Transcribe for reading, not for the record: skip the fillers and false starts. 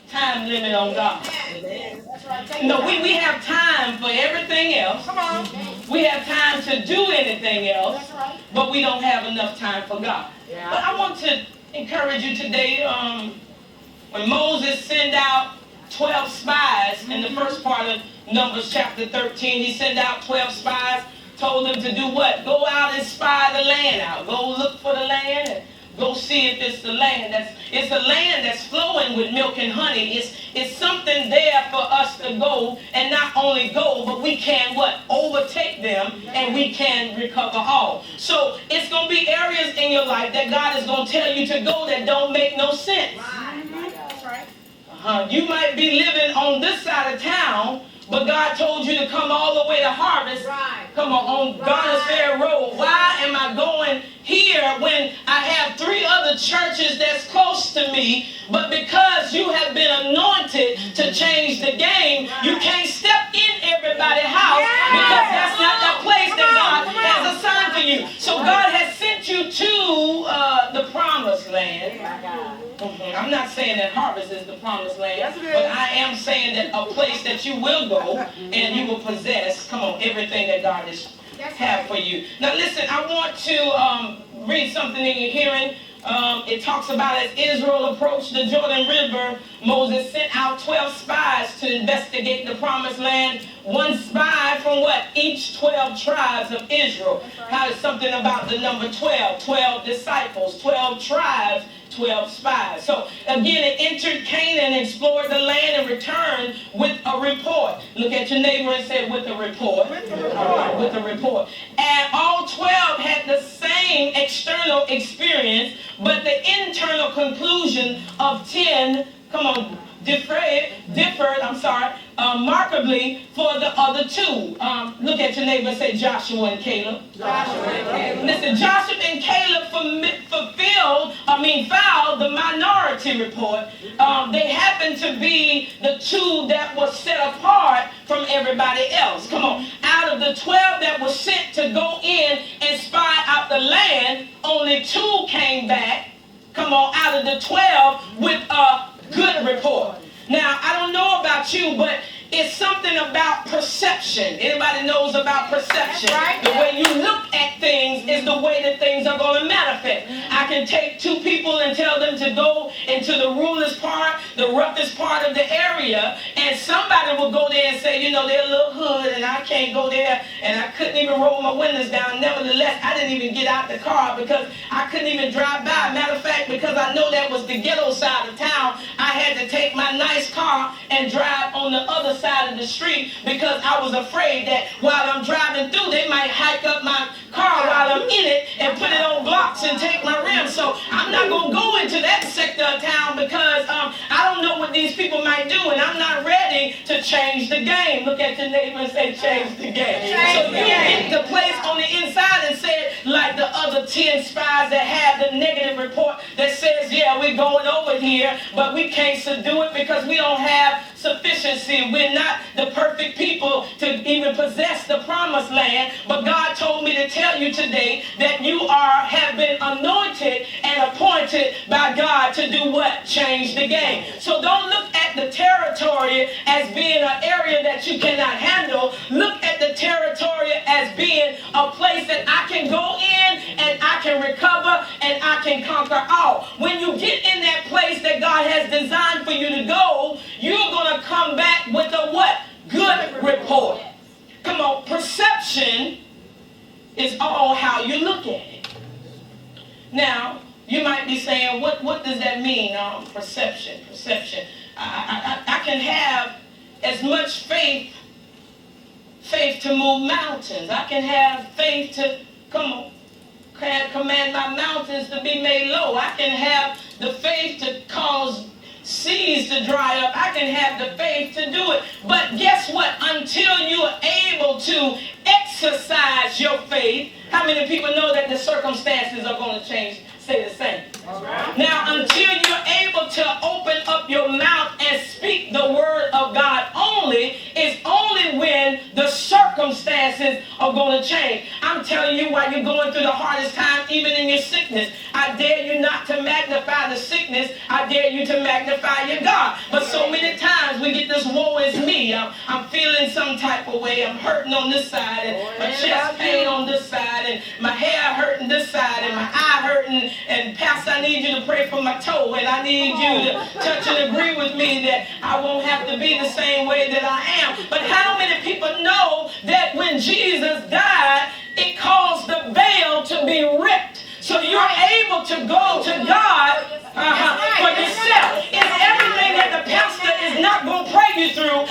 time limit on God. No, we have time for everything else. We have time to do anything else, but we don't have enough time for God. But I want to encourage you today, when Moses sent out 12 spies in the first part of Numbers chapter 13, he sent out 12 spies, told them to do what? Go out and spy the land out. Go look for the land and go see if it's the land it's a land that's flowing with milk and honey. It's something there for us to go, and not only go, but we can what? Overtake them, and we can recover all. So it's going to be areas in your life that God is going to tell you to go that don't make no sense. That's right. You might be living on this side of town, but God told you to come all the way to Harvest. Come on Garner's Ferry Road. Why am I going here when I have 3 other churches that's close to me? But because you have been anointed to change the game, you can't step in everybody's house, because that's not the place that God has assigned for you. So God has sent you to the promised land. I'm not saying that Harvest is the promised land, but I am saying that a place that you will go and you will possess, come on, everything that God has have for you. Now listen, I want to read something in your hearing. It talks about as Israel approached the Jordan River, Moses sent out 12 spies to investigate the promised land. 1 spy from what? Each 12 tribes of Israel. How is something about the number 12? 12 disciples, 12 tribes, 12 spies. So again, it entered Canaan, explored the land, and returned with a report. Look at your neighbor and say, with a report. With a report. And all 12 had the same external experience, but the internal conclusion of 10, differed, markedly for the other 2. Look at your neighbor and say, Joshua and Caleb. Listen, Joshua and Caleb filed the minority report. They happened to be the 2 that was set apart from everybody else. Come on. Out of the 12 that were sent to go in and spy out the land, only 2 came back, out of the 12 with a good report. Now, I don't know about you, but it's something about perception. Anybody knows about perception? Right. The way you look at things is the way that things are going to manifest. I can take 2 people and tell them to go into the rudest part, the roughest part of the area, and somebody will go there and say, they're a little hood and I can't go there, and I couldn't even roll my windows down. Nevertheless, I didn't even get out the car because I couldn't even drive by. Matter of fact, because I know that was the ghetto side of town, I had to take my nice car and drive on the other side of the street, because I was afraid that while I'm driving through, they might hike up my car while I'm in it and put it on blocks and take my rims. So I'm not going to go into that sector of town because I don't know what these people might do, and I'm not ready to change the game. Look at your neighbor and say, change the game. So you get the place on the inside and say, like the other 10 spies that have the negative report that says, yeah, we're going over here, but we can't subdue it because we don't have sufficiency. We're not the perfect people to even possess the promised land. But God told me to tell you today that you have been anointed and appointed by God to do what? Change the game. So don't look at the territory as being an area that you cannot handle. Look at the territory as being a place that I can go in and I can recover and I can conquer all. When you get in that place that God has designed for you to go, you're going to come back with a what? Good report. Come on, perception is all how you look at it. Now, you might be saying, what does that mean? Perception. I can have as much faith to move mountains. I can have faith to, command my mountains to be made low. I can have the faith to cause seas to dry up. I can have the faith to do it. But guess what? Until you are able to exercise your faith, how many people know that the circumstances are going to change? Say the same. Right. Now, until you're able to open up your mouth and speak the word of God only, it's only when the circumstances are going to change. I'm telling you while you're going through the hardest time, even in your sickness, I dare you not to magnify the sickness. I dare you to magnify your God. But so many times we get this woe is me. I'm feeling some type of way. I'm hurting on this side, and my chest pain on this side, and my hair hurting this side, and my eye hurting. And Pastor, I need you to pray for my toe, and I need you to touch and agree with me that I won't have to be the same way that I am. But how many people know that when Jesus died, it caused the veil to be ripped? So you're able to go to God for yourself. It's everything that the pastor is not going to pray you through,